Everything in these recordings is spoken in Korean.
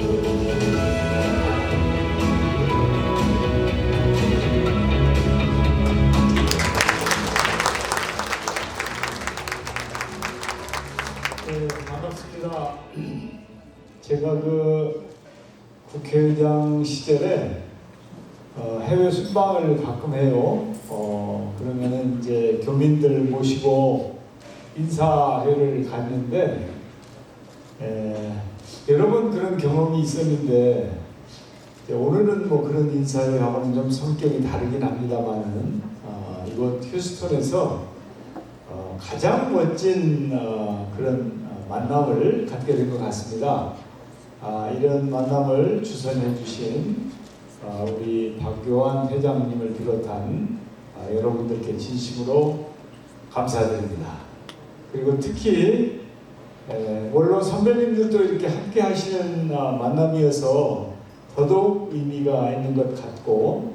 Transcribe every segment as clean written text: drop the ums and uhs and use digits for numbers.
네, 반갑습니다. 제가 국회의장 시절에 해외 순방을 가끔 해요. 그러면은 이제 교민들 모시고 인사회를 갔는데, 여러 번 그런 경험이 있었는데, 오늘은 뭐 그런 인사회하고는 좀 성격이 다르긴 합니다만은, 이곳 휴스턴에서 가장 멋진 그런 만남을 갖게 된 것 같습니다. 이런 만남을 주선해 주신 우리 박교환 회장님을 비롯한 여러분들께 진심으로 감사드립니다. 그리고 특히 물론 선배님들도 이렇게 함께 하시는 만남이어서 더더욱 의미가 있는 것 같고,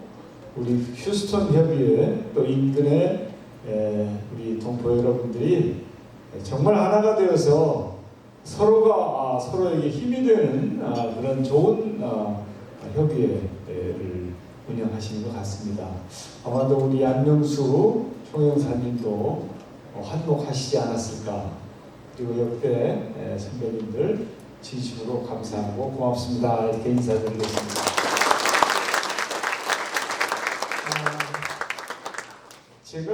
우리 휴스턴 협의회 또 인근의 우리 동포 여러분들이 정말 하나가 되어서 서로가 서로에게 힘이 되는 그런 좋은 협의회를 운영하시는 것 같습니다. 아마도 우리 안명수 총영사님도 한몫하시지 않았을까. 그리고 역대 선배님들 진심으로 감사하고 고맙습니다. 이렇게 인사드리겠습니다. 제가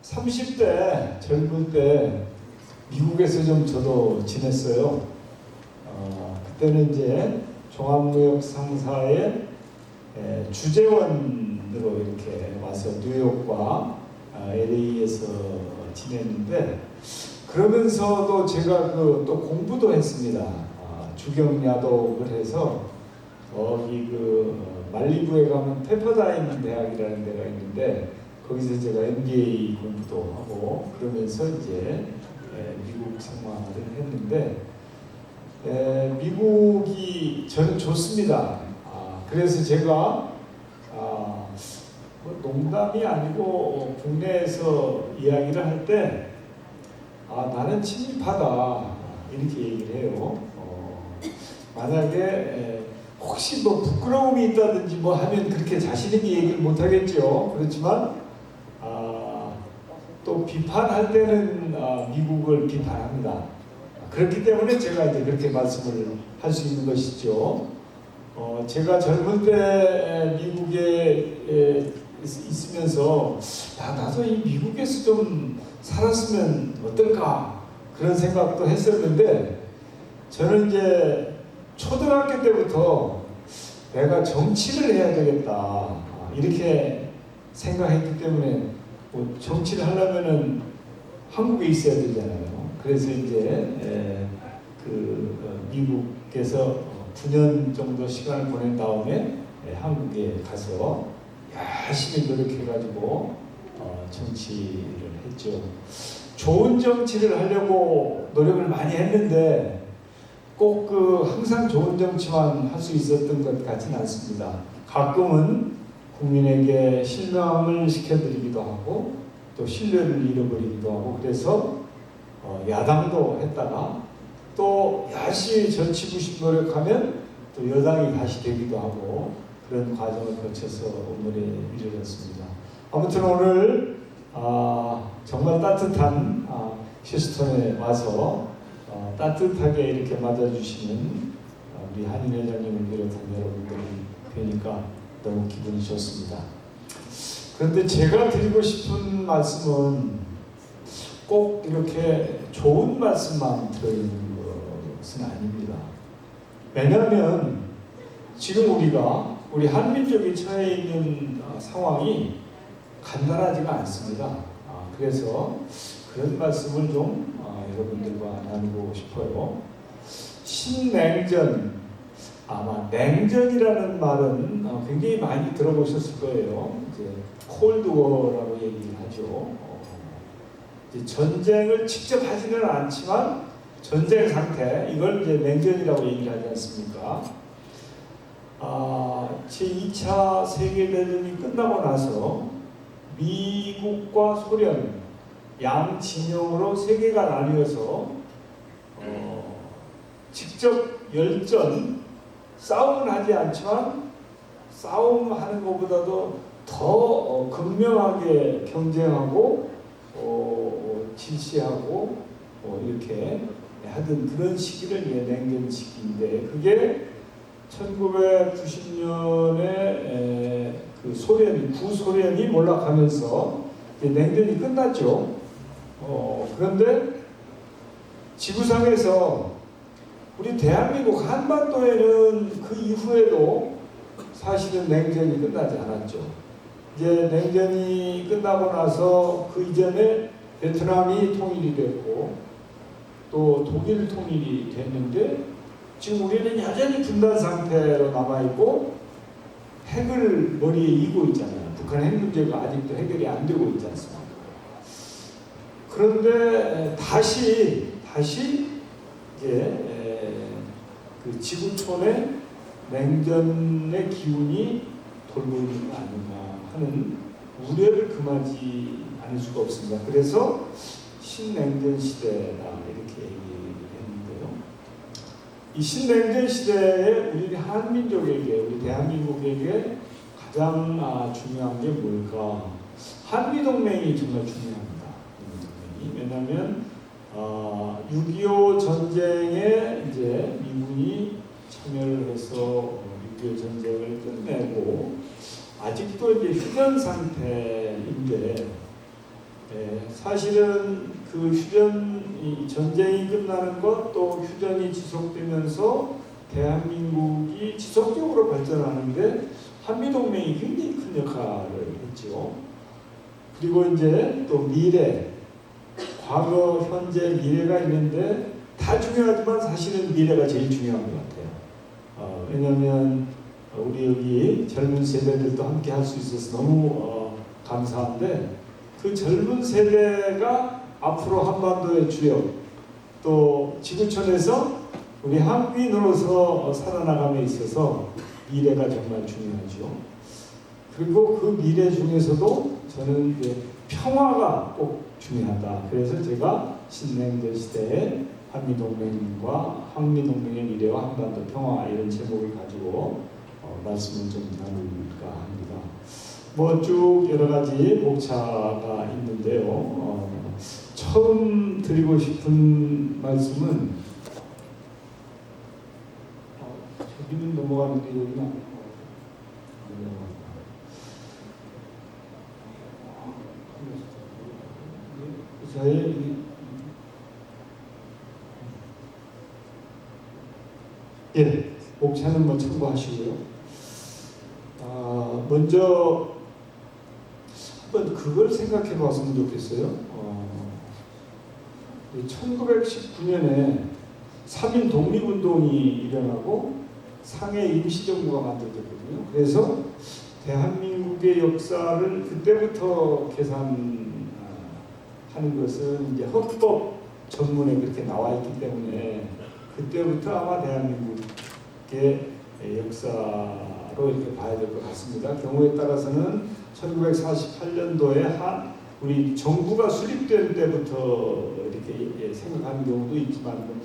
30대 젊을 때 미국에서 좀 저도 지냈어요. 그때는 이제 종합무역상사의 주재원으로 이렇게 와서 뉴욕과 LA에서 지냈는데, 그러면서도 제가 또 공부도 했습니다. 주경야독을 해서 거기 말리부에 가면 페퍼다임 대학이라는 데가 있는데, 거기서 제가 MBA 공부도 하고 그러면서 이제 미국 생활을 했는데, 미국이 저는 좋습니다. 그래서 제가 농담이 아니고 국내에서 이야기를 할 때 나는 친일파다 이렇게 얘기를 해요. 만약에 혹시 뭐 부끄러움이 있다든지 뭐 하면 그렇게 자신 있게 얘기를 못 하겠죠. 그렇지만 또 비판할 때는 미국을 비판합니다. 그렇기 때문에 제가 이제 그렇게 말씀을 할 수 있는 것이죠. 제가 젊을 때 미국에 있으면서 나도 이 미국에서 좀 살았으면 어떨까 그런 생각도 했었는데, 저는 이제 초등학교 때부터 내가 정치를 해야 되겠다 이렇게 생각했기 때문에, 뭐 정치를 하려면은 한국에 있어야 되잖아요. 그래서 이제 미국에서 9년 정도 시간을 보낸 다음에 한국에 가서 열심히 노력해가지고 정치를 했죠. 좋은 정치를 하려고 노력을 많이 했는데 꼭 항상 좋은 정치만 할 수 있었던 것 같지는 않습니다. 가끔은 국민에게 실망을 시켜드리기도 하고 또 신뢰를 잃어버리기도 하고, 그래서 야당도 했다가 또 열심히 정치부심 노력하면 또 여당이 다시 되기도 하고, 그런 과정을 거쳐서 오늘에 이르렀습니다. 아무튼 오늘 정말 따뜻한 휴스턴에 와서 따뜻하게 이렇게 맞아주시는 우리 한인 회장님을 비롯한 여러분들이 뵈니까 너무 기분이 좋습니다. 그런데 제가 드리고 싶은 말씀은 꼭 이렇게 좋은 말씀만 들어있는 것은 아닙니다. 왜냐하면 지금 우리 한민족이 처해 있는 상황이 간단하지가 않습니다. 그래서 그런 말씀을 좀 여러분들과 나누고 싶어요. 신냉전, 아마 냉전이라는 말은 굉장히 많이 들어보셨을 거예요. 이제 콜드워라고 얘기를 하죠. 이제 전쟁을 직접 하지는 않지만 전쟁 상태, 이걸 이제 냉전이라고 얘기를 하지 않습니까? 제2차 세계대전이 끝나고 나서 미국과 소련 양 진영으로 세계가 나뉘어서 직접 열전, 싸움은 하지 않지만 싸움하는 것보다도 더 극명하게 경쟁하고 질시하고 이렇게 하던 그런 시기를 냉전 시기인데, 그게 1990년에 그 소련이, 구소련이 몰락하면서 냉전이 끝났죠. 그런데 지구상에서 우리 대한민국 한반도에는 그 이후에도 사실은 냉전이 끝나지 않았죠. 이제 냉전이 끝나고 나서 그 이전에 베트남이 통일이 됐고 또 독일 통일이 됐는데, 지금 우리는 여전히 분단 상태로 남아있고 핵을 머리에 이고 있잖아요. 북한 핵 문제가 아직도 해결이 안 되고 있지 않습니까? 그런데 다시 이제 그 지구촌에 냉전의 기운이 돌고 있는 거 아닌가 하는 우려를 금하지 않을 수가 없습니다. 그래서 신냉전 시대다 이렇게 얘기했는데요. 이 신냉전 시대에 우리 한민족에게, 우리 대한민국에게 가장 중요한 게 뭘까? 한미동맹이 정말 중요합니다. 왜냐하면 6.25 전쟁에 이제 미군이 참여를 해서 6.25 전쟁을 끝내고 아직도 이제 휴전 상태인데, 사실은 그 휴전, 전쟁이 끝나는 것, 또 휴전이 지속되면서 대한민국이 지속적으로 발전하는데 한미동맹이 굉장히 큰 역할을 했죠. 그리고 이제 또 미래, 과거, 현재, 미래가 있는데 다 중요하지만 사실은 미래가 제일 중요한 것 같아요. 왜냐하면 우리 여기 젊은 세대들도 함께 할 수 있어서 너무 감사한데, 그 젊은 세대가 앞으로 한반도의 주역, 또 지구촌에서 우리 한국인으로서 살아나감에 있어서 미래가 정말 중요하죠. 그리고 그 미래 중에서도 저는 이제 평화가 꼭 중요하다. 그래서 제가 신냉전 시대에 한미동맹과 한미동맹의 미래와 한반도 평화, 이런 제목을 가지고 말씀을 좀 나눌까 합니다. 뭐 쭉 여러 가지 목차가 있는데요. 처음 드리고 싶은 말씀은 저기는 넘어가는데 여기는 저의 목차는 뭐 참고하시고요. 먼저 한번 그걸 생각해 봤으면 좋겠어요. 1919년에 3.1 독립운동이 일어나고 상해 임시정부가 만들어졌거든요. 그래서 대한민국의 역사를 그때부터 계산하는 것은 이제 헌법 전문에 그렇게 나와 있기 때문에 그때부터 아마 대한민국의 역사로 이렇게 봐야 될 것 같습니다. 경우에 따라서는 1948년도에 우리 정부가 수립될 때부터 이렇게 생각하는 경우도 있지만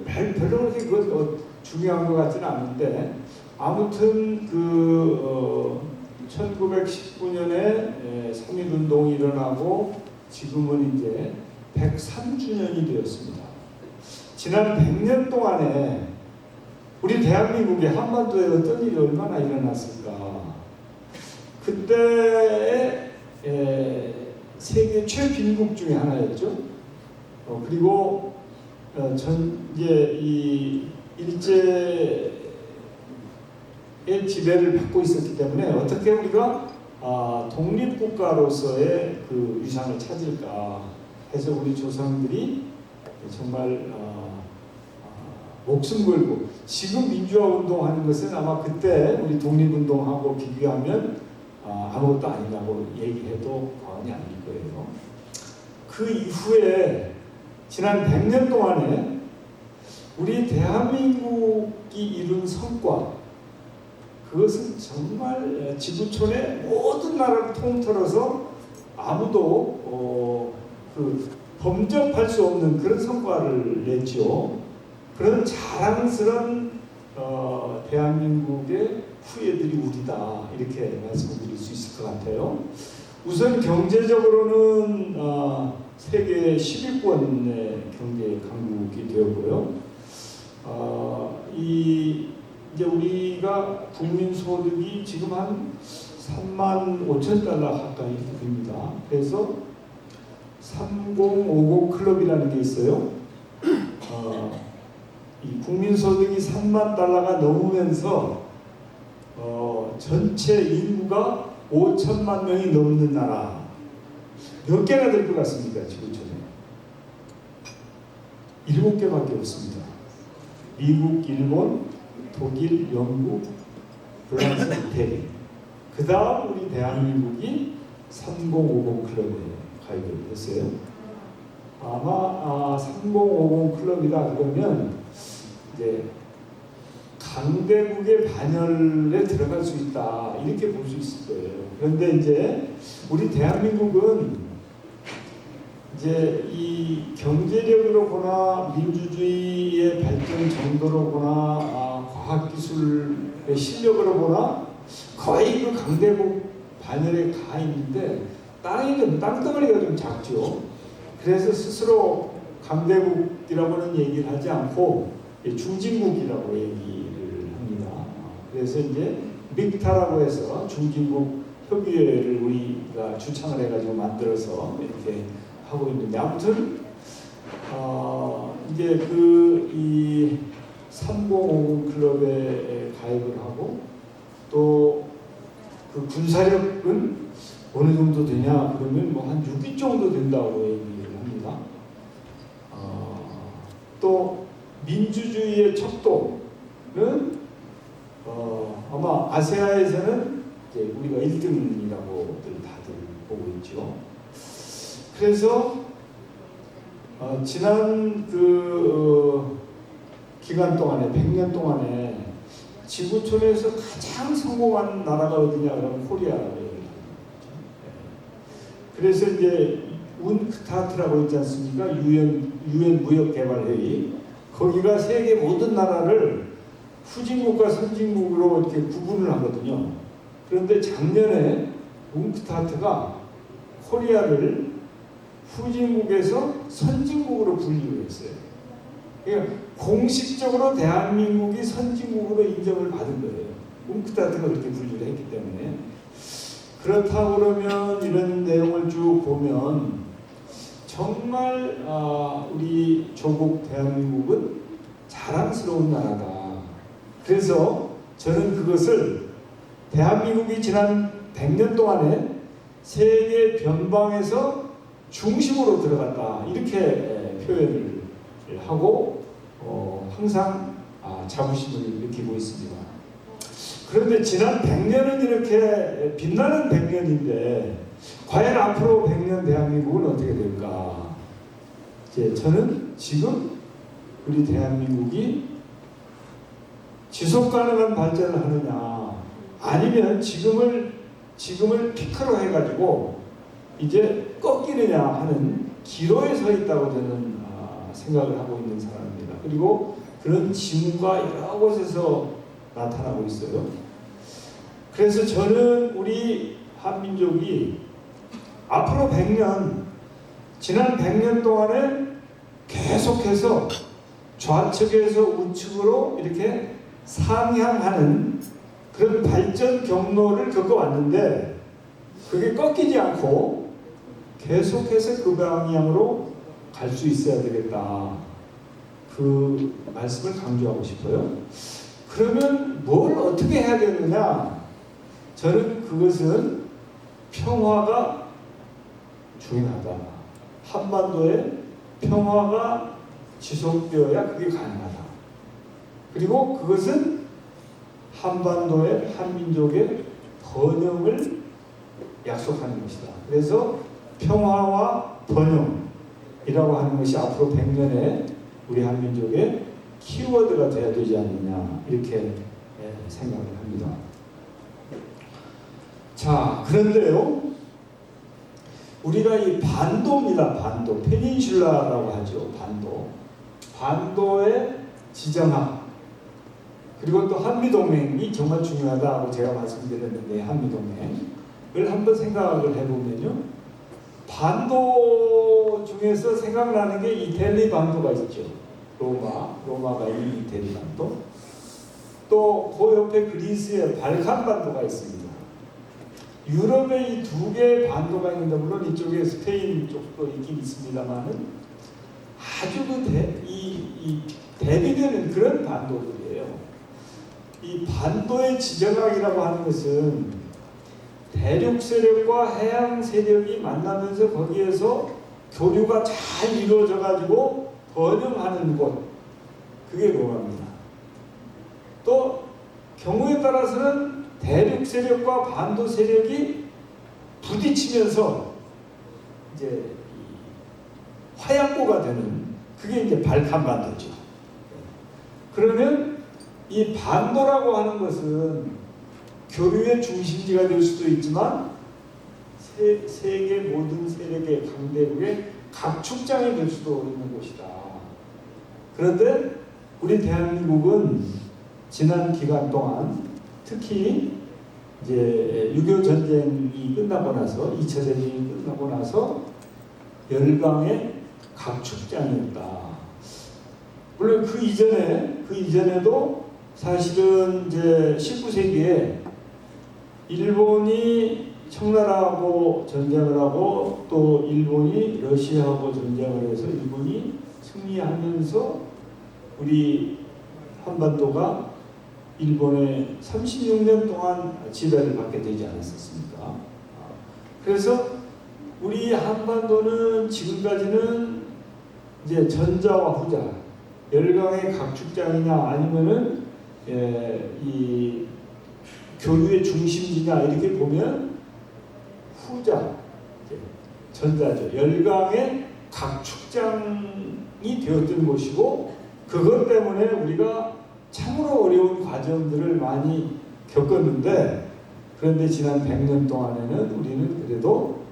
별로 그렇게 그건 중요한 것 같지는 않은데, 아무튼 그 1919년에 3.1운동이 일어나고 지금은 이제 103주년이 되었습니다. 지난 100년 동안에 우리 대한민국의 한반도에 어떤 일이 얼마나 일어났을까. 그때의 세계 최빈국 중에 하나였죠. 그리고 이제 이 일제의 지배를 받고 있었기 때문에 어떻게 우리가 독립국가로서의 그 위상을 찾을까 해서 우리 조상들이 정말 목숨 걸고, 지금 민주화 운동하는 것은 아마 그때 우리 독립운동하고 비교하면 아무것도 아니라고 얘기해도 과언이 아닐 거예요. 그 이후에 지난 100년 동안에 우리 대한민국이 이룬 성과, 그것은 정말 지구촌의 모든 나라를 통틀어서 아무도 범접할 수 없는 그런 성과를 냈죠. 그런 자랑스러운 대한민국의 후예들이 우리다, 이렇게 말씀드릴 수 있을 것 같아요. 우선 경제적으로는 세계 10위권의 경제 강국이 되었고요. 이제 우리가 국민 소득이 지금 한 35,000달러 가까이 됩니다. 그래서 3050 클럽이라는 게 있어요. 이 국민 소득이 3만 달러가 넘으면서 전체 인구가 5천만 명이 넘는 나라 몇 개나 될 것 같습니까? 지구촌에 7개밖에 없습니다. 미국, 일본, 독일, 영국, 프랑스, 이태리. 그 다음 우리 대한민국이 3050 클럽에 가입을 했어요. 아마 3050 클럽이다 그러면 이제 강대국의 반열에 들어갈 수 있다, 이렇게 볼 수 있을 거예요. 그런데 이제 우리 대한민국은 이제 이 경제력으로 보나 민주주의의 발전 정도로 보나 과학기술의 실력으로 보나 거의 그 강대국 반열에 가 있는데 땅덩어리가 좀 작죠. 그래서 스스로 강대국이라고는 얘기를 하지 않고 중진국이라고 얘기를 합니다. 그래서 이제 믹타라고 해서 중진국 협의회를 우리가 주창을 해가지고 만들어서 이렇게 하고 있는데, 아무튼 이제 이 3050 클럽에 가입을 하고 또 그 군사력은 어느 정도 되냐 그러면 뭐 한 6위 정도 된다고 얘기를 합니다. 또 민주주의의 척도는 아마 아세아에서는 이제 우리가 1등이라고들 다들 보고 있죠. 그래서 지난 기간 동안에 100년 동안에 지구촌에서 가장 성공한 나라가 어디냐 그러면 코리아예요. 그래서 이제 운크타트라고 있지 않습니까? 유엔 무역개발회의. 거기가 세계 모든 나라를 후진국과 선진국으로 이렇게 구분을 하거든요. 그런데 작년에 운크타트가 코리아를 후진국에서 선진국으로 분류를 했어요. 그러니까 공식적으로 대한민국이 선진국으로 인정을 받은 거예요. 운크타트가 그렇게 분류를 했기 때문에. 그렇다고 그러면 이런 내용을 쭉 보면 정말 우리 조국 대한민국은 자랑스러운 나라다. 그래서 저는 그것을 대한민국이 지난 100년 동안에 세계 변방에서 중심으로 들어갔다, 이렇게 표현을 하고 항상 자부심을 느끼고 있습니다. 그런데 지난 100년은 이렇게 빛나는 100년인데 과연 앞으로 100년 대한민국은 어떻게 될까? 저는 지금 우리 대한민국이 지속 가능한 발전을 하느냐, 아니면 지금을 피크로 해가지고 이제 꺾이느냐 하는 기로에 서 있다고 저는 생각을 하고 있는 사람입니다. 그리고 그런 징후가 여러 곳에서 나타나고 있어요. 그래서 저는 우리 한민족이 앞으로 100년, 지난 100년 동안에 계속해서 좌측에서 우측으로 이렇게 상향하는 그런 발전 경로를 겪어왔는데, 그게 꺾이지 않고 계속해서 그 방향으로 갈 수 있어야 되겠다, 그 말씀을 강조하고 싶어요. 그러면 뭘 어떻게 해야 되느냐? 저는 그것은 평화가 중요하다. 한반도에 평화가 지속되어야 그게 가능하다. 그리고 그것은 한반도의 한민족의 번영을 약속하는 것이다. 그래서 평화와 번영이라고 하는 것이 앞으로 100년에 우리 한민족의 키워드가 돼야 되지 않느냐, 이렇게 생각을 합니다. 자, 그런데요, 우리가 이 반도입니다. 반도, 페닌슐라라고 하죠. 반도에 지정학, 그리고 또 한미동맹이 정말 중요하다고 제가 말씀드렸는데, 한미동맹을 한번 생각을 해보면요, 반도 중에서 생각나는 게 이태리 반도가 있죠. 로마가 이 이태리 반도. 또 그 옆에 그리스의 발칸 반도가 있습니다. 유럽에 이 두 개의 반도가 있는데, 물론 이쪽에 스페인 쪽도 있긴 있습니다만은 아주 대비되는 그런 반도들이에요. 이 반도의 지정학이라고 하는 것은 대륙 세력과 해양 세력이 만나면서 거기에서 교류가 잘 이루어져 가지고 번영하는 곳, 그게 로마입니다. 또 경우에 따라서는 대륙 세력과 반도 세력이 부딪히면서 이제 화약고가 되는, 그게 이제 발칸 반도죠. 그러면 이 반도라고 하는 것은 교류의 중심지가 될 수도 있지만 세계 모든 세력의 강대국의 각축장이 될 수도 있는 곳이다. 그런데 우리 대한민국은 지난 기간 동안, 특히 이제 6.25 전쟁이 끝나고 나서, 2차 대전이 끝나고 나서 열강의 각축장이었다. 물론 그 이전에도 사실은 이제 19세기에 일본이 청나라하고 전쟁을 하고, 또 일본이 러시아하고 전쟁을 해서 일본이 승리하면서 우리 한반도가 일본의 36년 동안 지배를 받게 되지 않았었습니까? 그래서 우리 한반도는 지금까지는 이제 전자와 후자, 열강의 각축장이냐 아니면은 이 교류의 중심지냐, 이렇게 보면 후자, 전자죠. 열강의 각축장이 되었던 곳이고, 그것 때문에 우리가 참으로 어려운 과정들을 많이 겪었는데, 그런데 지난 100년 동안에는 우리는 그래도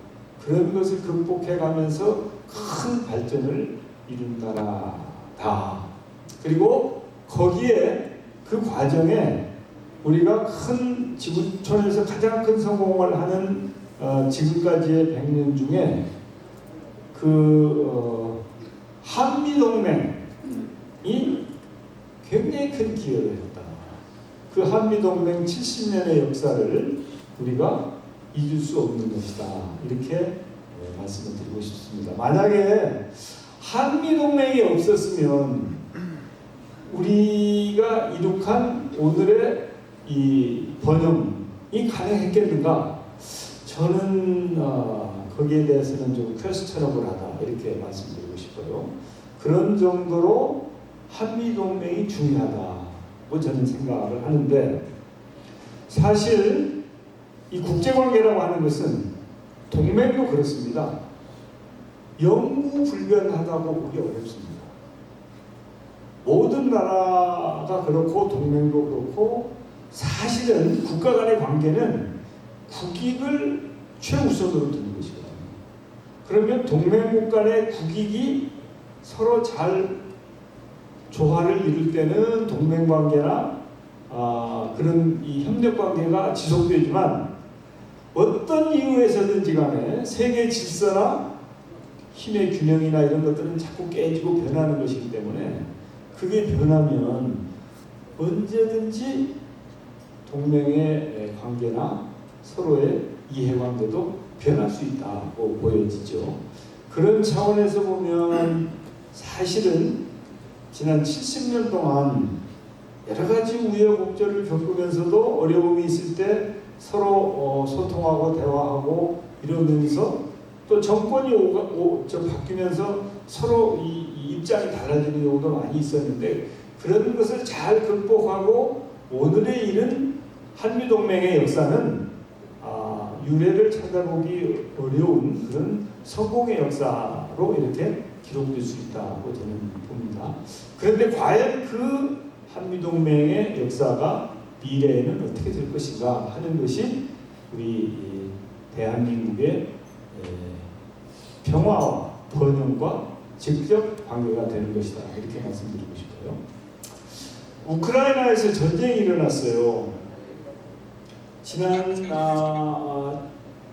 그런 것을 극복해 가면서 큰 발전을 이룬 나라다. 그리고 거기에, 그 과정에 우리가 큰 지구촌에서 가장 큰 성공을 하는 지금까지의 100년 중에 한미동맹이 굉장히 큰 기여를 했다. 그 한미동맹 70년의 역사를 우리가 잊을 수 없는 것이다. 이렇게 말씀을 드리고 싶습니다. 만약에 한미동맹이 없었으면 우리가 이룩한 오늘의 이 번영이 가능했겠는가? 저는 거기에 대해서는 좀 퀘스처너블하다, 이렇게 말씀드리고 싶어요. 그런 정도로 한미동맹이 중요하다고 저는 생각을 하는데, 사실 이 국제관계라고 하는 것은 동맹도 그렇습니다. 영구불변하다고 보기 어렵습니다. 모든 나라가 그렇고 동맹도 그렇고, 사실은 국가 간의 관계는 국익을 최우선으로 두는 것이거든요. 그러면 동맹국 간의 국익이 서로 잘 조화를 이룰 때는 동맹관계나 그런 이 협력관계가 지속되지만, 어떤 이유에서든지 간에 세계 질서나 힘의 균형이나 이런 것들은 자꾸 깨지고 변하는 것이기 때문에, 그게 변하면 언제든지 동맹의 관계나 서로의 이해관계도 변할 수 있다고 보여지죠. 그런 차원에서 보면 사실은 지난 70년 동안 여러 가지 우여곡절을 겪으면서도 어려움이 있을 때 서로 소통하고 대화하고 이러면서, 또 정권이 바뀌면서 서로 이 입장이 달라지는 경우도 많이 있었는데, 그런 것을 잘 극복하고 오늘의 이른 한미동맹의 역사는 유례를 찾아보기 어려운 그런 성공의 역사로 이렇게 기록될 수 있다고 저는 봅니다. 그런데 과연 그 한미동맹의 역사가 미래에는 어떻게 될 것인가 하는 것이 우리 대한민국의 평화와 번영과 직접 관계가 되는 것이다, 이렇게 말씀드리고 싶어요. 우크라이나에서 전쟁이 일어났어요. 지난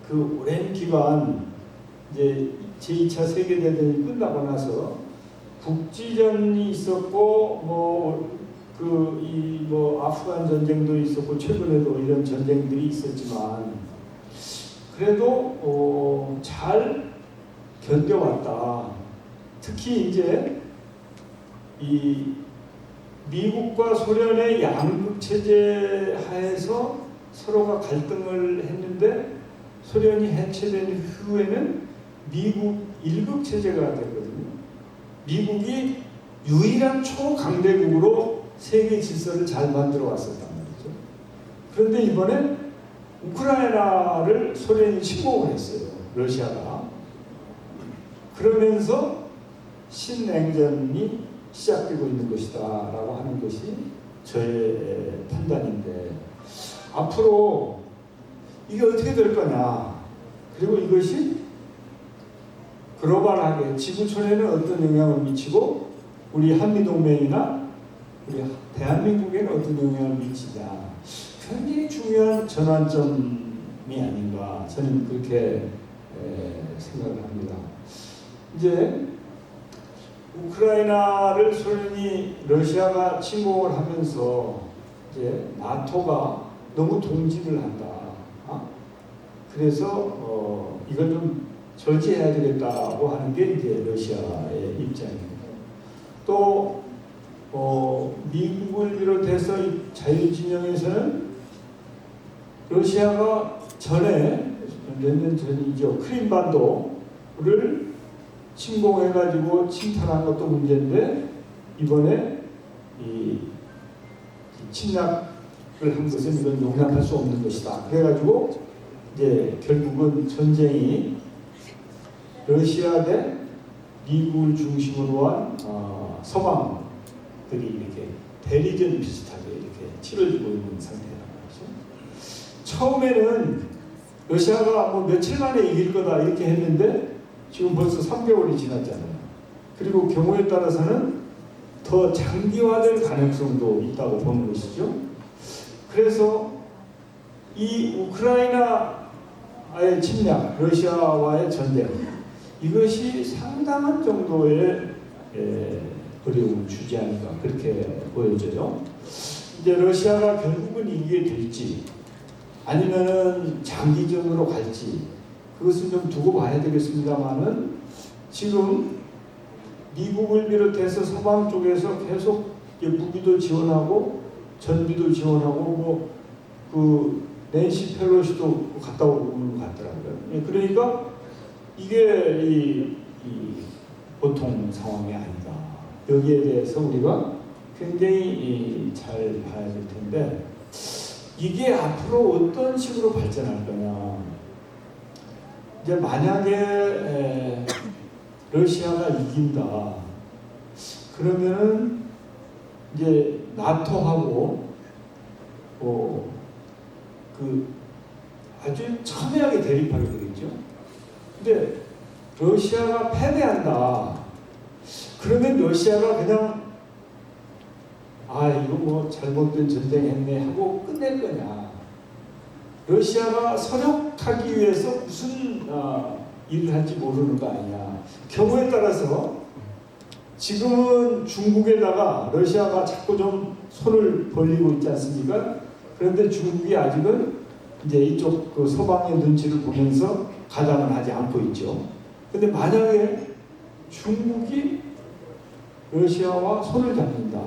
그 오랜 기간 이제 제2차 세계대전이 끝나고 나서 국지전이 있었고 아프간 전쟁도 있었고 최근에도 이런 전쟁들이 있었지만 그래도 잘 견뎌왔다. 특히 이제 이 미국과 소련의 양국 체제 하에서 서로가 갈등을 했는데 소련이 해체된 후에는 미국 1국 체제가 됐거든요. 미국이 유일한 초강대국으로 세계 질서를 잘 만들어 왔었단 말이죠. 그런데 이번에 우크라이나를 소련이 침공을 했어요. 러시아가. 그러면서 신냉전이 시작되고 있는 것이다 라고 하는 것이 저의 판단인데 앞으로 이게 어떻게 될 거냐, 그리고 이것이 글로벌하게 지구촌에는 어떤 영향을 미치고 우리 한미동맹이나 우리 대한민국에는 어떤 영향을 미치냐, 굉장히 중요한 전환점이 아닌가 저는 그렇게 생각을 합니다. 이제 우크라이나를 소련이 러시아가 침공을 하면서 이제 나토가 너무 동진을 한다. 그래서 이걸 좀 저지해야 되겠다고 하는 게 이제 러시아의 입장입니다. 또 미국을 비롯해서 자유진영에서는 러시아가 전에 몇 년 전이죠. 크림반도를 침공해가지고 침탈한 것도 문제인데 이번에 이 침략을 한 것은 이건 용납할 수 없는 것이다. 그래가지고 이제 결국은 전쟁이 러시아 대 미국을 중심으로 한 서방들이 이렇게 대리전 비슷하게 이렇게 치러지고 있는 상태란 말이죠. 처음에는 러시아가 뭐 며칠 만에 이길 거다 이렇게 했는데 지금 벌써 3개월이 지났잖아요. 그리고 경우에 따라서는 더 장기화될 가능성도 있다고 보는 것이죠. 그래서 이 우크라이나의 침략, 러시아와의 전쟁, 이것이 상당한 정도의 어려움을 주지 않을까 그렇게 보여져요. 이제 러시아가 결국은 이기게 될지 아니면은 장기전으로 갈지 그것은 좀 두고 봐야 되겠습니다만은 지금 미국을 비롯해서 서방 쪽에서 계속 무기도 지원하고 전비도 지원하고 그 낸시 펠로시도 갔다 오는 것 같더라고요. 그러니까 이게 이 보통 상황이 아니다. 여기에 대해서 우리가 굉장히 잘 봐야 될 텐데 이게 앞으로 어떤 식으로 발전할 거냐. 이제 만약에 러시아가 이긴다. 그러면은 이제 나토하고 그 아주 첨예하게 대립하게 되겠죠. 근데 러시아가 패배한다. 그러면 러시아가 그냥 이거 뭐 잘못된 전쟁했네 하고 끝낼 거냐. 러시아가 서력하기 위해서 무슨 일을 할지 모르는 거 아니냐. 경우에 따라서 지금은 중국에다가 러시아가 자꾸 좀 손을 벌리고 있지 않습니까? 그런데 중국이 아직은 이제 이쪽 그 서방의 눈치를 보면서 가담을 하지 않고 있죠. 근데 만약에 중국이 러시아와 손을 잡는다.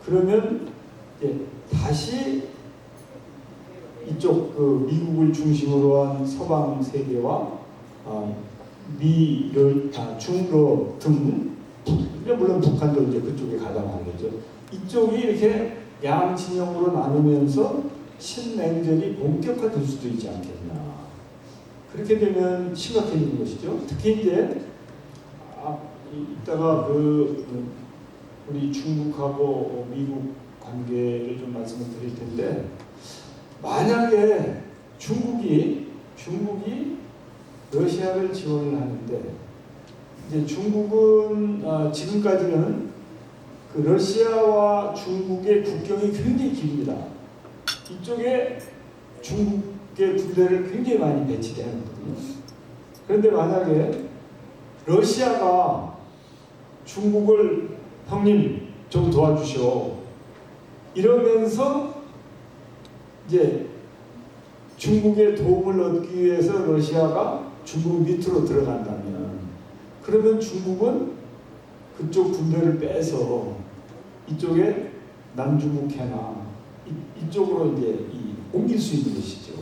그러면 다시 이쪽 그 미국을 중심으로 한 서방 세계와 중러 등 물론 북한도 이제 그쪽에 가담하겠죠. 이쪽이 이렇게 양 진영으로 나누면서 신냉전이 본격화될 수도 있지 않겠나. 그렇게 되면 심각해지는 것이죠. 특히 이제 이따가 우리 중국하고 미국 관계를 좀 말씀을 드릴 텐데 만약에 중국이 러시아를 지원을 하는데 이제 중국은 지금까지는 그 러시아와 중국의 국경이 굉장히 깁니다. 이쪽에 중국의 군대를 굉장히 많이 배치되어 있거든요. 그런데 만약에 러시아가 중국을 형님 좀 도와주시오 이러면서 이제 중국의 도움을 얻기 위해서 러시아가 중국 밑으로 들어간다면, 그러면 중국은 그쪽 군대를 빼서 이쪽에 남중국해나 이쪽으로 이제 옮길 수 있는 것이죠.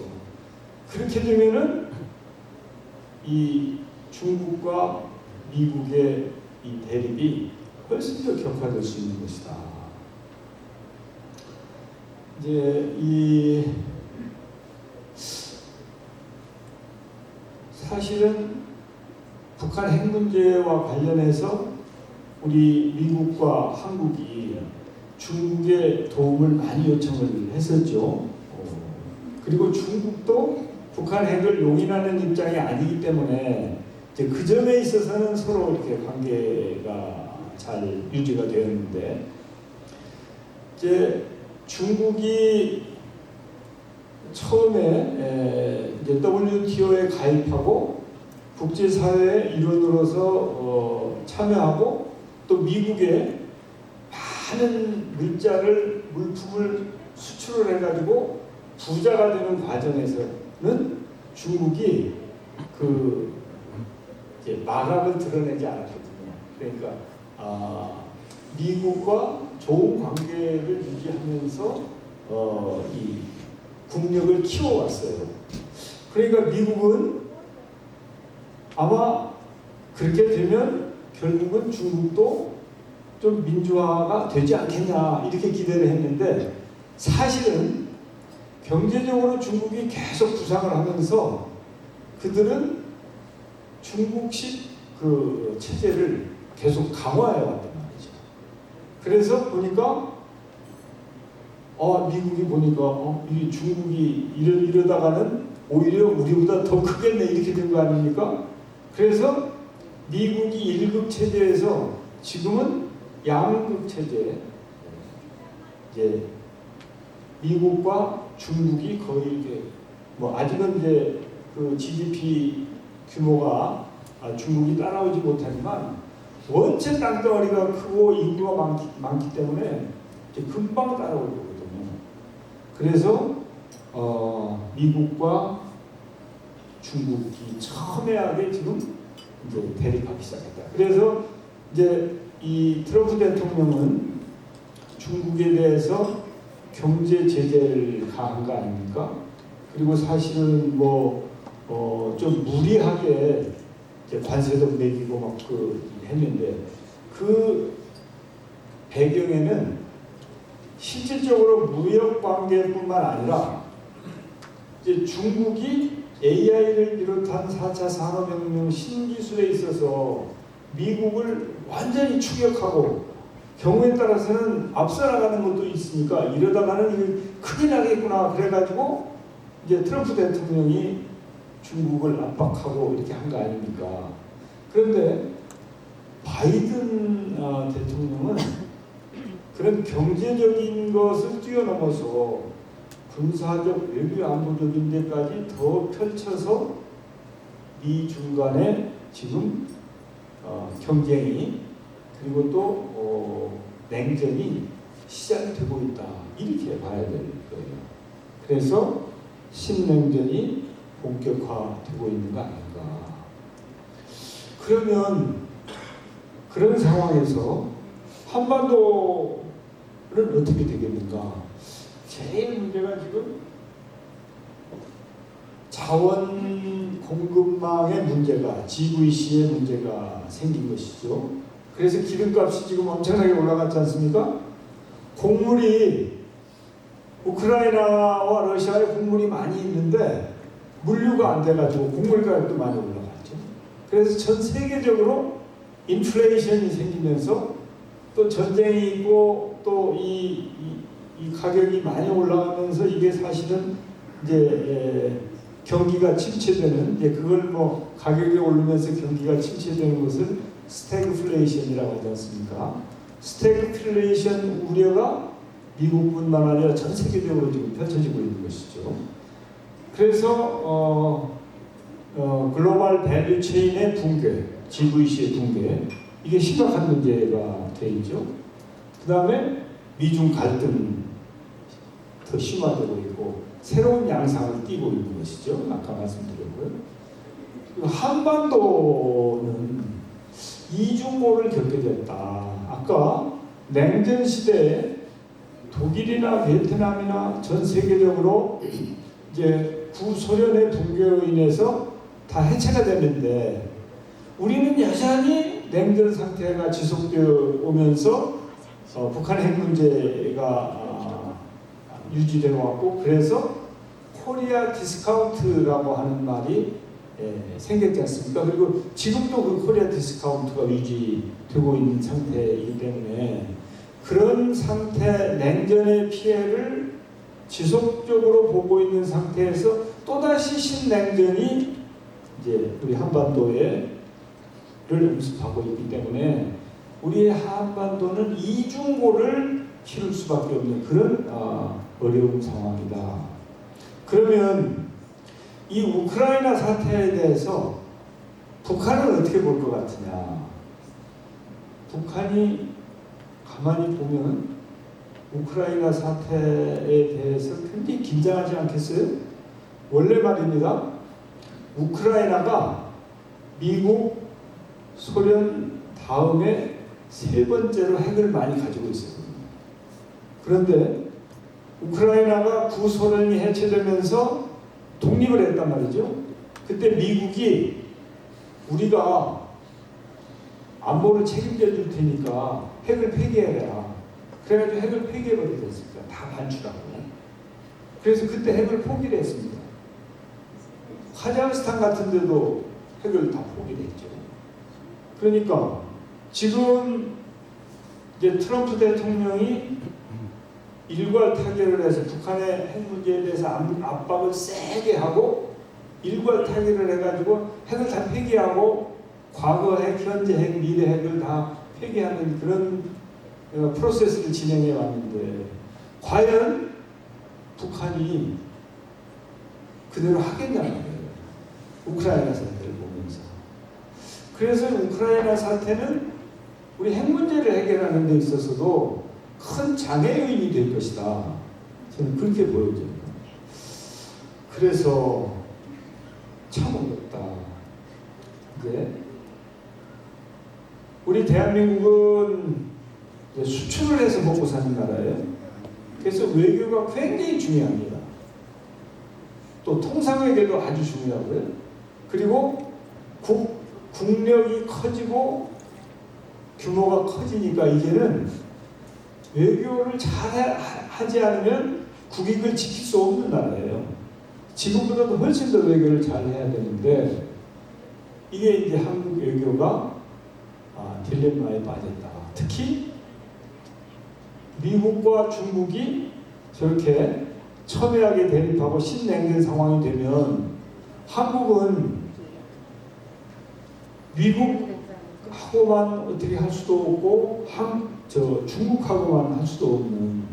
그렇게 되면은 이 중국과 미국의 이 대립이 훨씬 더 격화될 수 있는 것이다. 이제 이 사실은 북한 핵 문제와 관련해서 우리 미국과 한국이 중국의 도움을 많이 요청을 했었죠. 그리고 중국도 북한 핵을 용인하는 입장이 아니기 때문에 이제 그 점에 있어서는 서로 이렇게 관계가 잘 유지가 되었는데, 이제 중국이 처음에 이제 WTO에 가입하고 국제사회의 일원으로서 참여하고 또 미국에 많은 물품을 수출을 해가지고 부자가 되는 과정에서는 중국이 그 이제 마각을 드러내지 않았거든요. 그러니까 미국과 좋은 관계를 유지하면서 이 국력을 키워왔어요. 그러니까 미국은 아마 그렇게 되면 결국은 중국도 좀 민주화가 되지 않겠냐 이렇게 기대를 했는데, 사실은 경제적으로 중국이 계속 부상을 하면서 그들은 중국식 그 체제를 계속 강화해 왔단 말이죠. 그래서 보니까 미국이 보니까 이 중국이 이러다가는 오히려 우리보다 더 크겠네 이렇게 된 거 아닙니까? 그래서 미국이 1급 체제에서 지금은 양극 체제, 이제 미국과 중국이 거의 이렇게 뭐 아직은 이제 그 GDP 규모가 중국이 따라오지 못하지만 원체 땅덩어리가 크고 인구가 많기 때문에 이제 금방 따라올 거거든요. 그래서 미국과 중국이 첨예하게 지금 이제 대립하기 시작했다. 그래서 이제 이 트럼프 대통령은 중국에 대해서 경제 제재를 가한 거 아닙니까? 그리고 사실은 좀 무리하게 이제 관세도 매기고 막 했는데, 그 배경에는 실질적으로 무역 관계뿐만 아니라 이제 중국이 AI를 비롯한 4차 산업혁명 신기술에 있어서 미국을 완전히 추격하고 경우에 따라서는 앞서 나가는 것도 있으니까 이러다가는 이거 큰일 나겠구나 그래가지고 이제 트럼프 대통령이 중국을 압박하고 이렇게 한 거 아닙니까? 그런데 바이든 대통령은 그런 경제적인 것을 뛰어넘어서 군사적, 외교 안보적인 데까지 더 펼쳐서 미중 간의 지금 경쟁이, 그리고 또 냉전이 시작되고 있다 이렇게 봐야 될 거예요. 그래서 신냉전이 본격화되고 있는 거 아닌가. 그러면 그런 상황에서 한반도는 어떻게 되겠는가? 제일 문제가 지금 자원 공급망의 문제가, GVC의 문제가 생긴 것이죠. 그래서 기름값이 지금 엄청나게 올라갔지 않습니까? 곡물이 우크라이나와 러시아에 곡물이 많이 있는데 물류가 안 돼가지고 곡물 가격도 많이 올라갔죠. 그래서 전 세계적으로 인플레이션이 생기면서 또 전쟁이 있고 또 이 가격이 많이 올라가면서 이게 사실은 이제 경기가 침체되는, 이제 그걸 가격이 오르면서 경기가 침체되는 것을 스태그플레이션이라고 하지 않습니까? 스태그플레이션 우려가 미국뿐만 아니라 전 세계적으로 지금 펼쳐지고 있는 것이죠. 그래서 글로벌 밸류 체인의 붕괴, GVC의 붕괴, 이게 심각한 문제가 돼 있죠. 그 다음에 미중 갈등 더 심화되고 있고 새로운 양상을 띠고 있는 것이죠. 아까 말씀드렸고요. 한반도는 이중고를 겪게 됐다. 아까 냉전 시대에 독일이나 베트남이나 전 세계적으로 이제 구소련의 붕괴로 인해서 다 해체가 됐는데 우리는 여전히 냉전 상태가 지속되어 오면서 북한 핵 문제가 유지되어 왔고 그래서 코리아 디스카운트라고 하는 말이 생겼지 않습니까? 그리고 지금도 그 코리아 디스카운트가 유지되고 있는 상태이기 때문에 그런 상태, 냉전의 피해를 지속적으로 보고 있는 상태에서 또다시 신냉전이 이제 우리 한반도에를 응습하고 있기 때문에 우리 한반도는 이중고를 치를 수밖에 없는 그런 어려운 상황이다. 그러면 이 우크라이나 사태에 대해서 북한은 어떻게 볼 것 같으냐? 북한이 가만히 보면 우크라이나 사태에 대해서 굉장히 긴장하지 않겠어요? 원래 말입니다. 우크라이나가 미국, 소련 다음에 세 번째로 핵을 많이 가지고 있었거든요. 그런데 우크라이나가 구소련이 해체되면서 독립을 했단 말이죠. 그때 미국이 우리가 안보를 책임져 줄 테니까 핵을 폐기해라. 그래가지고 핵을 폐기해버리게 됐습니다. 다 반출하고. 그래서 그때 핵을 포기를 했습니다. 카자흐스탄 같은 데도 핵을 다 포기를 했죠. 그러니까 지금 이제 트럼프 대통령이 일괄 타결을 해서 북한의 핵 문제에 대해서 압박을 세게 하고 일괄 타결을 해가지고 핵을 다 폐기하고 과거 핵, 현재 핵, 미래 핵을 다 폐기하는 그런 프로세스를 진행해 왔는데 과연 북한이 그대로 하겠냐는 거예요. 우크라이나 사태를 보면서. 그래서 우크라이나 사태는 우리 핵 문제를 해결하는 데 있어서도 큰 장애요인이 될 것이다. 저는 그렇게 보여져요. 그래서 참 어렵다. 이제 우리 대한민국은 수출을 해서 먹고 사는 나라예요. 그래서 외교가 굉장히 중요합니다. 또 통상외교도 아주 중요하고요. 그리고 국력이 커지고 규모가 커지니까 이제는 외교를 잘 하지 않으면 국익을 지킬 수 없는 나라예요. 지금보다도 훨씬 더 외교를 잘 해야 되는데 이게 이제 한국 외교가 딜레마에 빠졌다. 특히 미국과 중국이 저렇게 첨예하게 대립하고 신냉전 상황이 되면 한국은 미국하고만 어떻게 할 수도 없고 중국하고만 할 수도 없는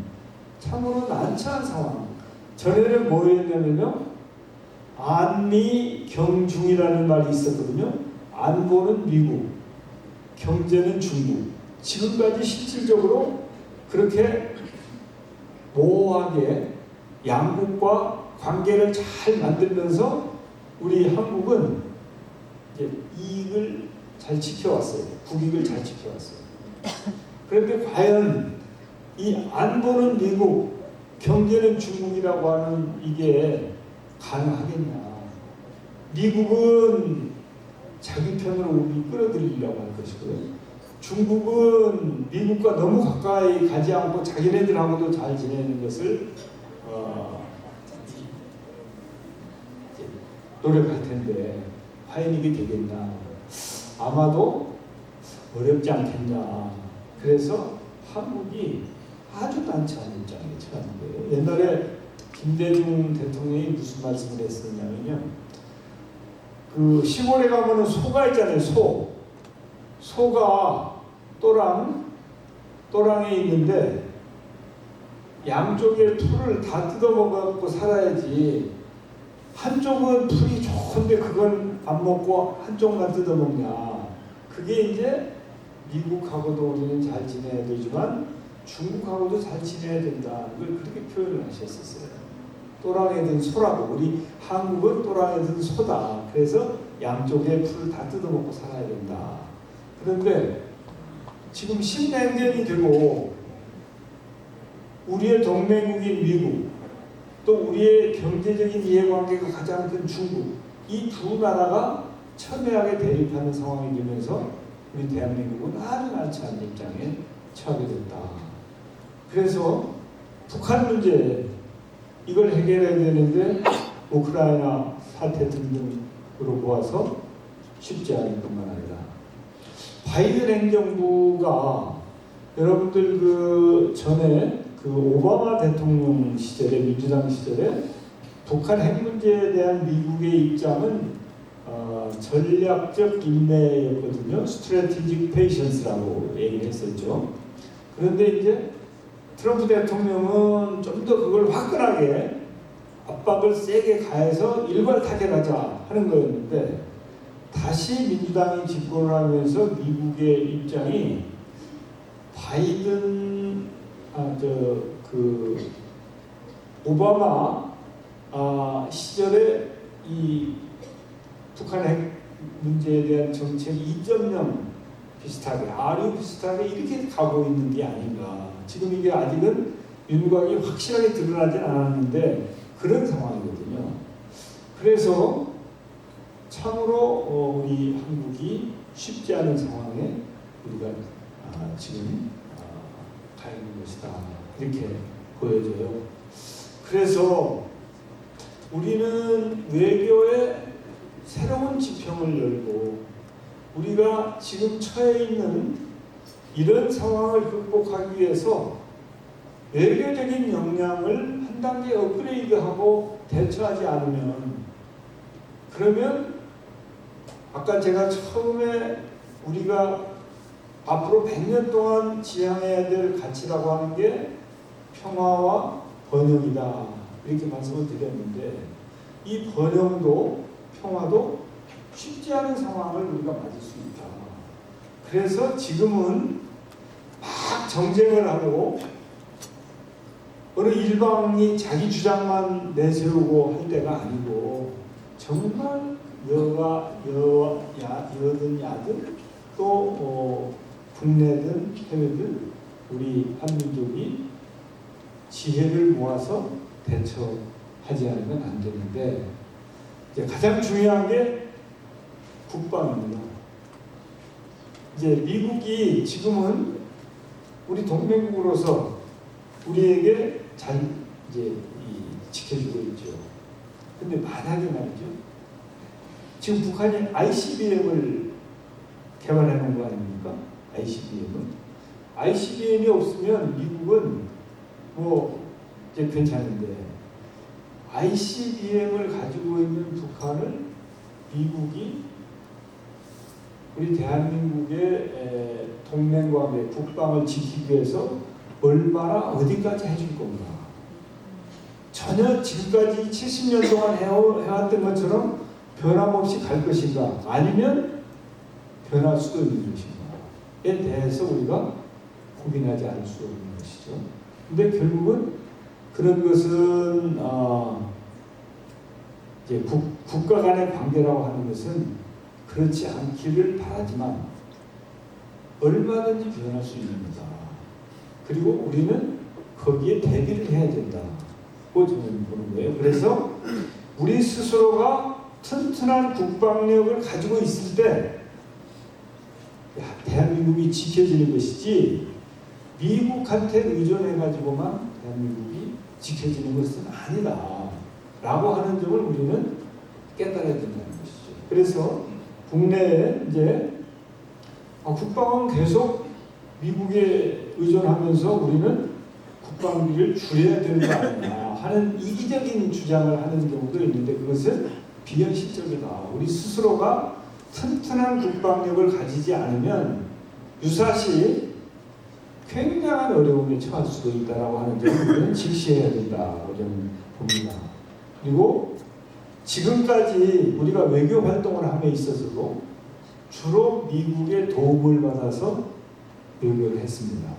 참으로 난처한 상황. 전에는 뭐였냐면요, 안미경중이라는 말이 있었거든요. 안보는 미국, 경제는 중국. 지금까지 실질적으로 그렇게 모호하게 양국과 관계를 잘 만들면서 우리 한국은 이제 이익을 잘 지켜왔어요. 국익을 잘 지켜왔어요. 그런데 과연 이 안보는 미국, 경제는 중국이라고 하는 이게 가능하겠냐? 미국은 자기 편으로 우리 끌어들이려고 할 것이고요. 중국은 미국과 너무 가까이 가지 않고 자기네들하고도 잘 지내는 것을 노력할 텐데 과연 이게 되겠나? 아마도 어렵지 않겠냐. 그래서 한국이 아주 난처한 입장에 처하는 거예요. 옛날에 김대중 대통령이 무슨 말씀을 했었냐면요. 그 시골에 가면은 소가 있잖아요. 소가 또랑 또랑에 있는데 양쪽의 풀을 다 뜯어먹고 살아야지 한쪽은 풀이 좋은데 그걸 안 먹고 한쪽만 뜯어먹냐. 그게 이제 미국하고도 우리는 잘 지내야 되지만 중국하고도 잘 지내야 된다. 이걸 그렇게 표현을 하셨었어요. 또랑에 든 소라고. 우리 한국은 또랑에 든 소다. 그래서 양쪽의 풀을 다 뜯어먹고 살아야 된다. 그런데 지금 신냉전이 되고 우리의 동맹국인 미국 또 우리의 경제적인 이해관계가 가장 큰 중국 이 두 나라가 첨예하게 대립하는 상황이 되면서 우리 대한민국은 아주 난처한 입장에 처하게 됐다. 그래서 북한 문제 이걸 해결해야 되는데 우크라이나 사태 등등으로 모아서 쉽지 않을 뿐만 아니라 바이든 행정부가 여러분들 그 전에 그 오바마 대통령 시절에 민주당 시절에 북한 핵 문제에 대한 미국의 입장은 전략적 인내였거든요. Strategic Patience라고 얘기를 했었죠. 그런데 이제 트럼프 대통령은 좀 더 그걸 화끈하게 압박을 세게 가해서 일괄 타결하자 하는 거였는데 다시 민주당이 집권을 하면서 미국의 입장이 바이든 오바마 시절에 이 북한 핵 문제에 대한 정책 2.0 비슷하게 아류 비슷하게 이렇게 가고 있는 게 아닌가. 지금 이게 아직은 윤곽이 확실하게 드러나진 않았는데 그런 상황이거든요. 그래서 참으로 우리 한국이 쉽지 않은 상황에 우리가 지금 가 있는 것이다. 이렇게 보여져요. 그래서 우리는 외교의 새로운 지평을 열고 우리가 지금 처해 있는 이런 상황을 극복하기 위해서 외교적인 역량을 한 단계 업그레이드하고 대처하지 않으면 그러면 아까 제가 처음에 우리가 앞으로 100년 동안 지향해야 될 가치라고 하는 게 평화와 번영이다. 이렇게 말씀을 드렸는데 이 번영도 평화도 쉽지 않은 상황을 우리가 맞을 수 있다. 그래서 지금은 막 정쟁을 하고 어느 일방이 자기 주장만 내세우고 할 때가 아니고 정말 여든 야든 또 국내든 해외든 우리 한민족이 지혜를 모아서 대처하지 않으면 안 되는데 이제 가장 중요한 게 국방입니다. 이제 미국이 지금은 우리 동맹국으로서 우리에게 잘 이제 지켜주고 있죠. 근데 만약에 말이죠. 지금 북한이 ICBM을 개발해 놓은 거 아닙니까? ICBM이 없으면 미국은 뭐 이제 괜찮은데 ICBM을 가지고 있는 북한을 미국이 우리 대한민국의 동맹과의 국방을 지키기 위해서 얼마나 어디까지 해줄 건가. 전혀 지금까지 70년 동안 해왔던 것처럼 변함없이 갈 것인가 아니면 변할 수도 있는 것인가에 대해서 우리가 고민하지 않을 수 없는 것이죠. 근데 결국은 그런 것은 이제 국가 간의 관계라고 하는 것은 그렇지 않기를 바라지만 얼마든지 변할 수 있는 거다. 그리고 우리는 거기에 대비를 해야 된다고 저는 보는 거예요. 그래서 우리 스스로가 튼튼한 국방력을 가지고 있을 때 대한민국이 지켜지는 것이지 미국한테 의존해가지고만 대한민국이 지켜지는 것은 아니다 라고 하는 점을 우리는 깨달아야 된다는 것이죠. 그래서 국내에 이제 국방은 계속 미국에 의존하면서 우리는 국방비를 줄여야 되는 거 아니냐 하는 이기적인 주장을 하는 경우도 있는데 그것은 비현실적이다. 우리 스스로가 튼튼한 국방력을 가지지 않으면 유사시 굉장한 어려움에 처할 수도 있다라고 하는 점을 직시해야 된다고 저는 봅니다. 그리고 지금까지 우리가 외교 활동을 함에 있어서도 주로 미국의 도움을 받아서 외교를 했습니다.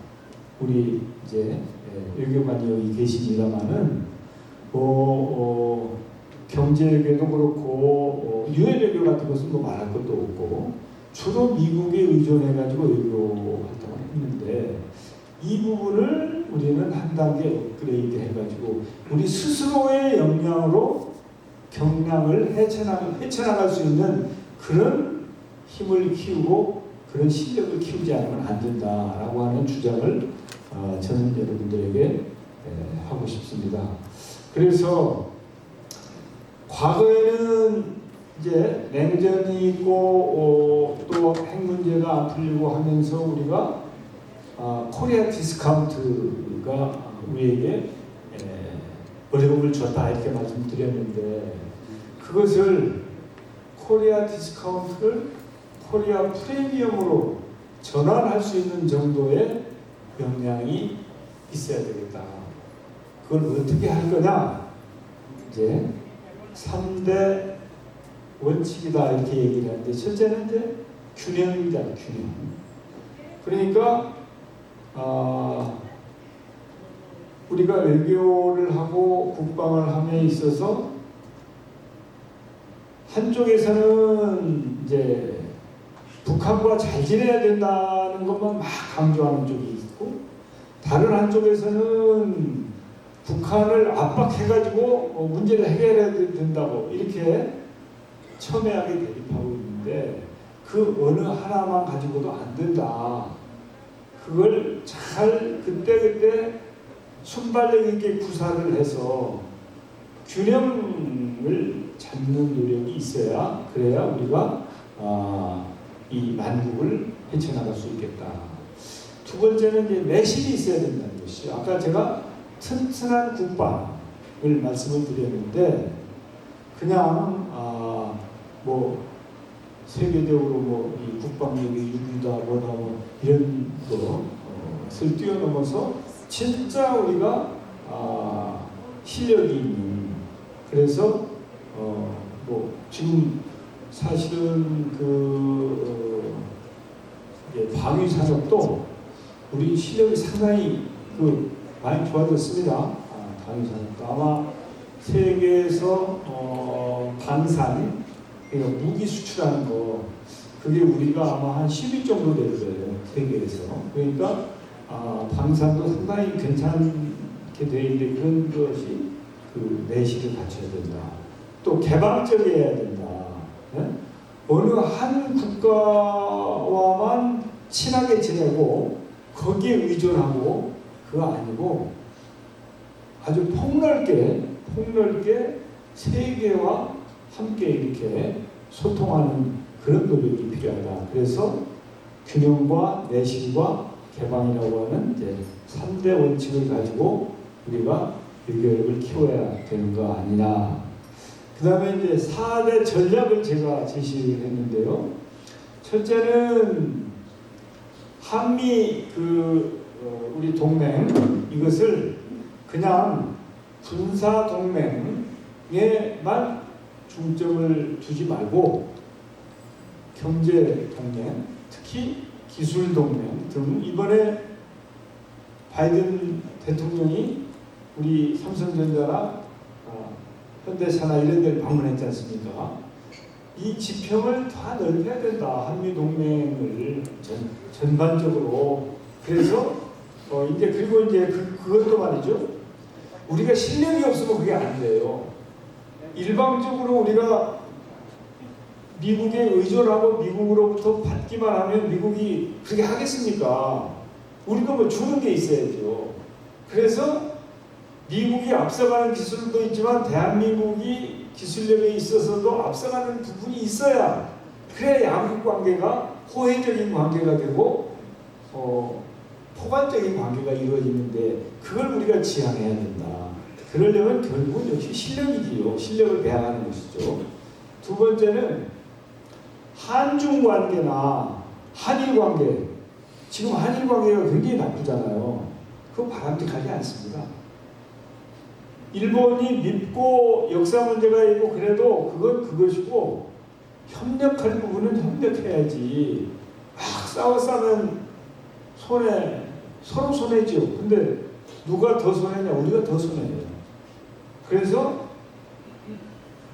우리 이제 외교관이 여기 계십니다만은 경제 외교도 그렇고 유엔 외교 같은 것은 뭐 말할 것도 없고 주로 미국에 의존해가지고 외교 활동을 했는데 이 부분을 우리는 한 단계 업그레이드 해가지고 우리 스스로의 역량으로 경량을 헤쳐나갈 수 있는 그런 힘을 키우고 그런 실력을 키우지 않으면 안 된다라고 하는 주장을 저는 여러분들에게 하고 싶습니다. 그래서 과거에는 이제 냉전이 있고 또 핵 문제가 안 풀리고 하면서 우리가 코리아 디스카운트가 우리에게 어려움을 줬다 이렇게 말씀드렸는데 그것을 코리아 디스카운트를 코리아 프리미엄으로 전환할 수 있는 정도의 역량이 있어야 되겠다. 그걸 어떻게 할 거냐? 이제 3대 원칙이다 이렇게 얘기를 하는데 첫째는 이제 균형이다. 균형. 그러니까 우리가 외교를 하고 국방을 함에 있어서 한쪽에서는 이제 북한과 잘 지내야 된다는 것만 막 강조하는 쪽이 있고 다른 한쪽에서는 북한을 압박해가지고 문제를 해결해야 된다고 이렇게 첨예하게 대립하고 있는데 그 어느 하나만 가지고도 안 된다. 그걸 잘 그때그때 순발력 있게 구사를 해서 균형을 잡는 노력이 있어야 그래야 우리가 이 난국을 헤쳐나갈 수 있겠다. 두 번째는 이제 내실이 있어야 된다는 것이죠. 아까 제가 튼튼한 국방을 말씀을 드렸는데 그냥 뭐 세계적으로 뭐 이 국방력이 유구다 뭐다 뭐 이런 것을 뛰어넘어서 진짜 우리가 실력이 있는 그래서 뭐 지금 사실은 방위 산업도 우리 실력이 상당히 많이 좋아졌습니다. 방위 산업도 아마 세계에서 방산 그러니까 무기 수출하는 거 그게 우리가 아마 한 10위 정도 될 거예요. 세계에서. 그러니까 방산도 상당히 괜찮게 돼 있는데 그런 것이 내실을 갖춰야 된다. 또 개방적이어야 된다. 네? 어느 한 국가와만 친하게 지내고 거기에 의존하고 그거 아니고 아주 폭넓게 세계와 함께 이렇게 소통하는 그런 노력이 필요하다. 그래서 균형과 내실과 개방이라고 하는 이제 3대 원칙을 가지고 우리가 외교력을 키워야 되는 거 아니냐. 그 다음에 이제 4대 전략을 제가 제시를 했는데요. 첫째는 한미 우리 동맹 이것을 그냥 군사 동맹에만 중점을 두지 말고 경제 동맹, 특히 기술 동맹 등 이번에 바이든 대통령이 우리 삼성전자나 현대차나 이런 데를 방문했지 않습니까? 이 지평을 다 넓혀야 된다. 한미 동맹을 전반적으로. 그래서 이제 그리고 이제 그것도 말이죠. 우리가 실력이 없으면 그게 안 돼요. 일방적으로 우리가 미국에 의존하고 미국으로부터 받기만 하면 미국이 그렇게 하겠습니까? 우리가 뭐 주는 게 있어야죠. 그래서 미국이 앞서가는 기술도 있지만 대한민국이 기술력에 있어서도 앞서가는 부분이 있어야 그래야 양국 관계가 호혜적인 관계가 되고 포괄적인 관계가 이루어지는데 그걸 우리가 지향해야 된다. 그러려면 결국은 역시 실력이지요. 실력을 배양하는 것이죠. 두 번째는 한중 관계나 한일 관계 지금 한일 관계가 굉장히 나쁘잖아요. 그거 바람직하지 않습니다. 일본이 밉고 역사 문제가 있고 그래도 그건 그것이고 협력할 부분은 협력해야지. 막 싸우면 서로 손해죠. 근데 누가 더 손해냐? 우리가 더 손해예요. 그래서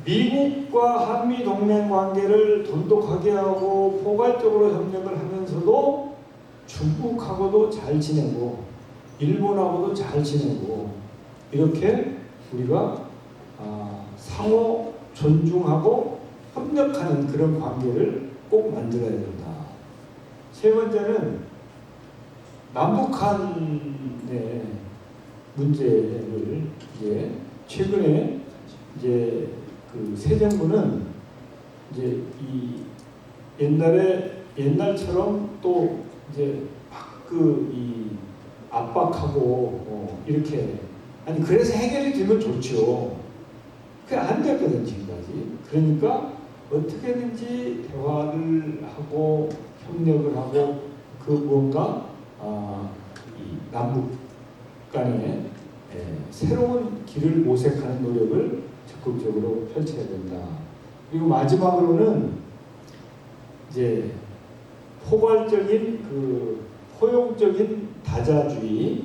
미국과 한미 동맹 관계를 돈독하게 하고 포괄적으로 협력을 하면서도 중국하고도 잘 지내고 일본하고도 잘 지내고 이렇게 우리가 상호 존중하고 협력하는 그런 관계를 꼭 만들어야 된다. 세 번째는 남북한의 문제를 이제 최근에 이제 그 새 정부는 이제 이 옛날처럼 또 이제 막 이 압박하고 이렇게 아니 그래서 해결이 되면 좋죠. 그게 안 됐거든 지금까지. 그러니까 어떻게든지 대화를 하고 협력을 하고 그 뭔가 이 남북 간에 새로운 길을 모색하는 노력을 적극적으로 펼쳐야 된다. 그리고 마지막으로는 이제 포괄적인 포용적인 다자주의.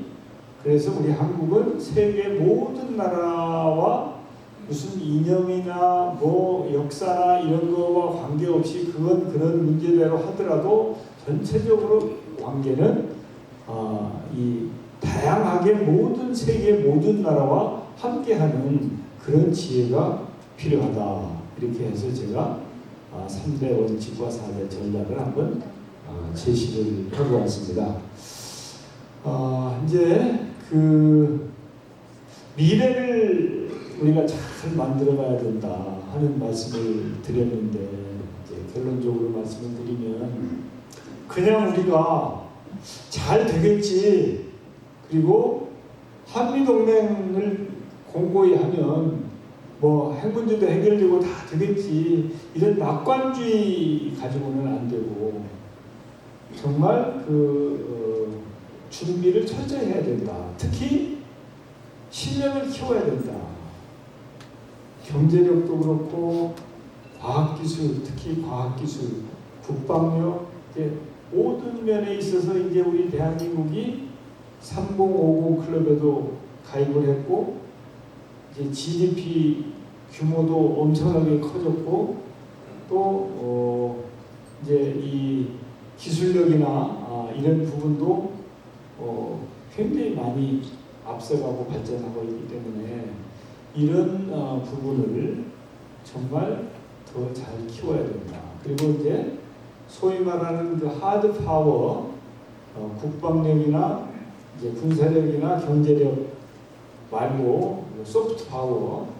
그래서 우리 한국은 세계 모든 나라와 무슨 이념이나 뭐 역사나 이런 거와 관계없이 그건 그런 문제대로 하더라도 전체적으로 관계는 이 다양하게 모든 세계 모든 나라와 함께하는 그런 지혜가 필요하다. 이렇게 해서 제가 3대 원칙과 4대 전략을 한번 제시를 하고 왔습니다. 이제 그 미래를 우리가 잘 만들어가야 된다 하는 말씀을 드렸는데 이제 결론적으로 말씀을 드리면 그냥 우리가 잘 되겠지 그리고 한미동맹을 공고히 하면 뭐 핵 문제도 해결되고 다 되겠지 이런 낙관주의 가지고는 안 되고 정말 준비를 철저히 해야 된다. 특히 실력을 키워야 된다. 경제력도 그렇고 과학기술, 특히 과학기술, 국방력 모든 면에 있어서 이제 우리 대한민국이 3050 클럽에도 가입을 했고 이제 GDP 규모도 엄청나게 커졌고 또 이제 이 기술력이나 이런 부분도 굉장히 많이 앞서가고 발전하고 있기 때문에 이런 부분을 정말 더 잘 키워야 된다. 그리고 이제 소위 말하는 그 하드 파워, 국방력이나 이제 군사력이나 경제력 말고 소프트 파워,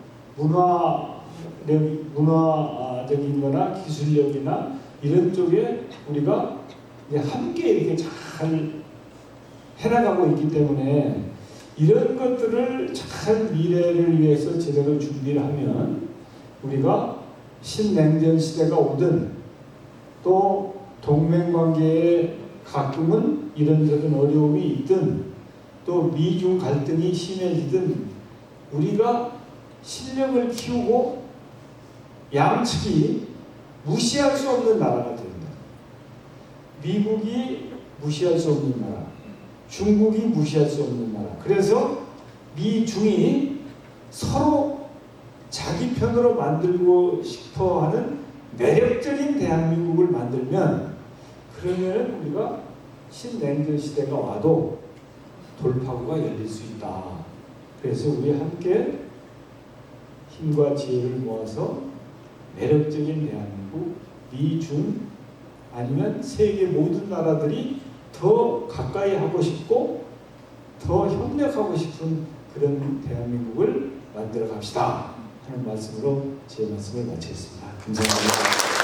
문화적인 거나 기술력이나 이런 쪽에 우리가 이제 함께 이렇게 잘 해나가고 있기 때문에 이런 것들을 잘 미래를 위해서 제대로 준비를 하면 우리가 신냉전 시대가 오든 또 동맹관계에 가끔은 이런저런 어려움이 있든 또 미중 갈등이 심해지든 우리가 실력을 키우고 양측이 무시할 수 없는 나라가 된다. 미국이 무시할 수 없는 나라, 중국이 무시할 수 없는 나라. 그래서 미중이 서로 자기 편으로 만들고 싶어하는 매력적인 대한민국을 만들면 그러면 우리가 신냉전 시대가 와도 돌파구가 열릴 수 있다. 그래서 우리 함께 힘과 지혜를 모아서 매력적인 대한민국, 미중 아니면 세계 모든 나라들이 더 가까이 하고 싶고 더 협력하고 싶은 그런 대한민국을 만들어 갑시다 하는 말씀으로 제 말씀을 마치겠습니다. 감사합니다.